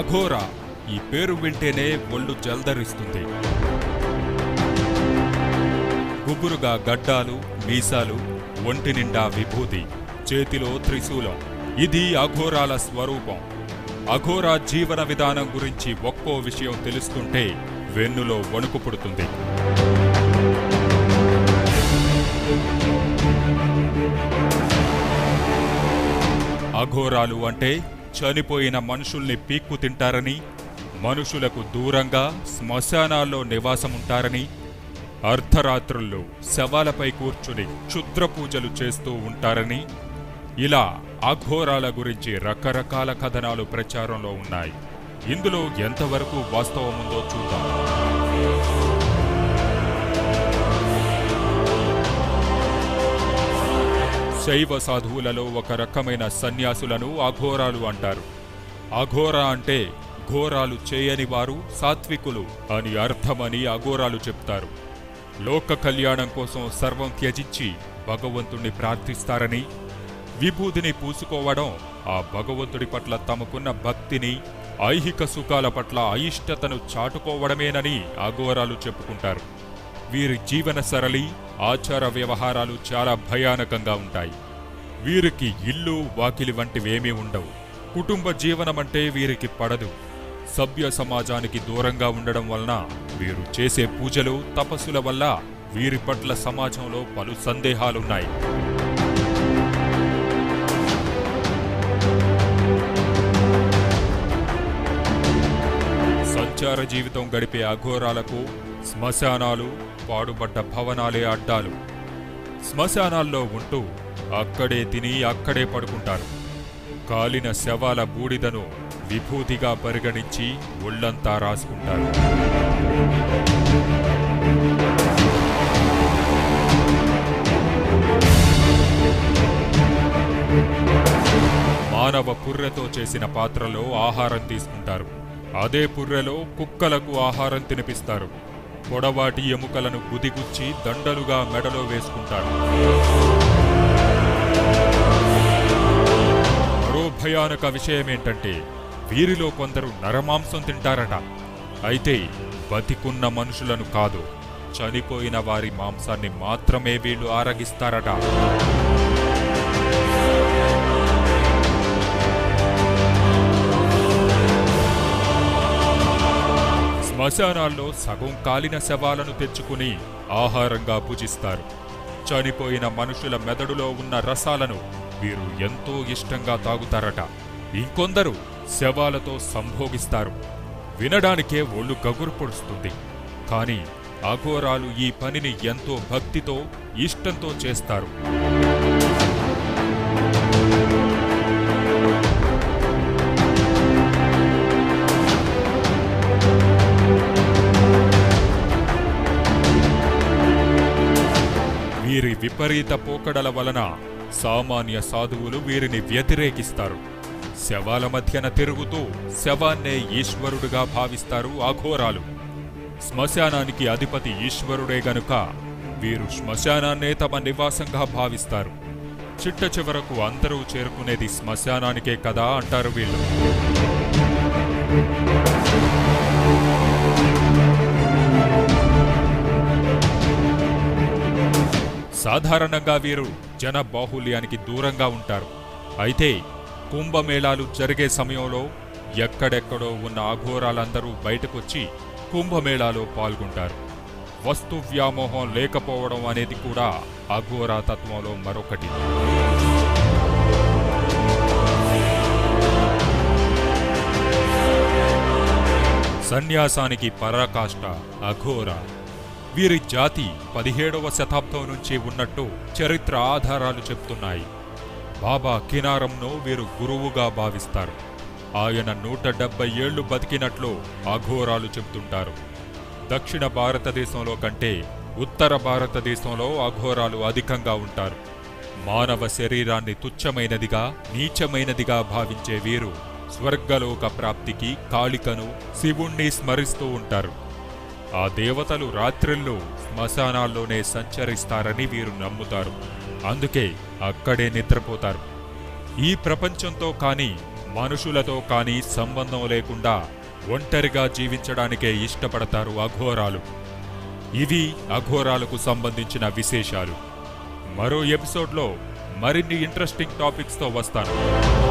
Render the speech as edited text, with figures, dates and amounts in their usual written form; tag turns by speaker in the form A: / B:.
A: అఘోరా ఈ పేరు వింటేనే ఒళ్ళు జల్దరిస్తుంది. గుబురుగా గడ్డాలు, మీసాలు, ఒంటి నిండా విభూతి, చేతిలో త్రిశూలం. ఇది అఘోరాల స్వరూపం. అఘోరా జీవన విధానం గురించి ఒక్కో విషయం తెలుస్తుంటే వెన్నులో వణుకు పుడుతుంది. అఘోరాలు అంటే చనిపోయిన మనుషుల్ని పీక్కు తింటారని, మనుషులకు దూరంగా శ్మశానాల్లో నివాసముంటారని, అర్ధరాత్రుల్లో శవాలపై కూర్చుని క్షుద్రపూజలు చేస్తూ ఉంటారని, ఇలా అఘోరాల గురించి రకరకాల కథనాలు ప్రచారంలో ఉన్నాయి. ఇందులో ఎంతవరకు వాస్తవముందో చూద్దాం. శైవ సాధువులలో ఒక రకమైన సన్యాసులను అఘోరాలు అంటారు. అఘోరా అంటే ఘోరాలు చేయని వారు, సాత్వికులు అని అర్థమని అఘోరాలు చెప్తారు. లోక కళ్యాణం కోసం సర్వం త్యజించి భగవంతుణ్ణి ప్రార్థిస్తారని, విభూతిని పూసుకోవడం ఆ భగవంతుడి పట్ల తమకున్న భక్తిని, ఐహిక సుఖాల పట్ల అయిష్టతను చాటుకోవడమేనని అఘోరాలు చెప్పుకుంటారు. వీరి జీవన సరళి, ఆచార వ్యవహారాలు చాలా భయానకంగా ఉంటాయి. వీరికి ఇల్లు, వాకిలి వంటివేమీ ఉండవు. కుటుంబ జీవనమంటే వీరికి పడదు. సభ్య సమాజానికి దూరంగా ఉండడం వలన వీరు చేసే పూజలు, తపస్సుల వల్ల వీరి పట్ల సమాజంలో పలు సందేహాలున్నాయి. సంచార జీవితం గడిపే అఘోరాలకు శ్మశానాలు, పాడుబడ్డ భవనాలే అడ్డాలు. శ్మశానాల్లో ఉంటూ అక్కడే తిని అక్కడే పడుకుంటారు. కాలిన శవాల బూడిదను విభూతిగా పరిగణించి ఒళ్లంతా రాసుకుంటారు. మానవ పుర్రెతో చేసిన పాత్రలో ఆహారం తీసుకుంటారు. అదే పుర్రెలో కుక్కలకు ఆహారం తినిపిస్తారు. పొడవాటి ఎముకలను గుదిగుచ్చి దండలుగా మెడలో వేసుకుంటారు. మరో భయానక విషయమేంటంటే వీరిలో కొందరు నరమాంసం తింటారట. అయితే బతికున్న మనుషులను కాదు, చనిపోయిన వారి మాంసాన్ని మాత్రమే వీళ్ళు ఆరగిస్తారట. శ్మశానాల్లో సగం కాలిన శవాలను తెచ్చుకుని ఆహారంగా పూజిస్తారు. చనిపోయిన మనుషుల మెదడులో ఉన్న రసాలను వీరు ఎంతో ఇష్టంగా తాగుతారట. ఇంకొందరు శవాలతో సంభోగిస్తారు. వినడానికే ఒళ్ళు గగురు పొడుస్తుంది. కాని అఘోరాలు ఈ పనిని ఎంతో భక్తితో, ఇష్టంతో చేస్తారు. వీరి విపరీత పోకడల వలన సామాన్య సాధువులు వీరిని వ్యతిరేకిస్తారు. శవాల మధ్యన తిరుగుతూ శవాన్నే ఈశ్వరుడుగా భావిస్తారు అఘోరాలు. శ్మశానానికి అధిపతి ఈశ్వరుడే గనుక వీరు శ్మశానాన్నే తమ నివాసంగా భావిస్తారు. చిట్ట చివరకు అందరూ చేరుకునేది శ్మశానానికే కదా అంటారు వీళ్ళు. సాధారణంగా వీరు జన బాహుళ్యానికి దూరంగా ఉంటారు. అయితే కుంభమేళాలు జరిగే సమయంలో ఎక్కడెక్కడో ఉన్న అఘోరాలందరూ బయటకొచ్చి కుంభమేళాలో పాల్గొంటారు. వస్తు వ్యామోహం లేకపోవడం అనేది కూడా అఘోరా తత్వంలో మరొకటి. సన్యాసానికి పరాకాష్ట అఘోరా. వీరి జాతి 17వ శతాబ్దం నుంచి ఉన్నట్టు చరిత్ర ఆధారాలు చెప్తున్నాయి. బాబా కినారంను వీరు గురువుగా భావిస్తారు. ఆయన 170 ఏళ్లు బతికినట్లు అఘోరాలు చెప్తుంటారు. దక్షిణ భారతదేశంలో కంటే ఉత్తర భారతదేశంలో అఘోరాలు అధికంగా ఉంటారు. మానవ శరీరాన్ని తుచ్చమైనదిగా, నీచమైనదిగా భావించే వీరు స్వర్గలోక ప్రాప్తికి కాళికను, శివుణ్ణి స్మరిస్తూ ఉంటారు. ఆ దేవతలు రాత్రిళ్ళు శ్మశానాల్లోనే సంచరిస్తారని వీరు నమ్ముతారు. అందుకే అక్కడే నిద్రపోతారు. ఈ ప్రపంచంతో కాని మనుషులతో కానీ సంబంధం లేకుండా ఒంటరిగా జీవించడానికే ఇష్టపడతారు అఘోరాలు. ఇవి అఘోరాలకు సంబంధించిన విశేషాలు. మరో ఎపిసోడ్లో మరిన్ని ఇంట్రెస్టింగ్ టాపిక్స్తో వస్తాను.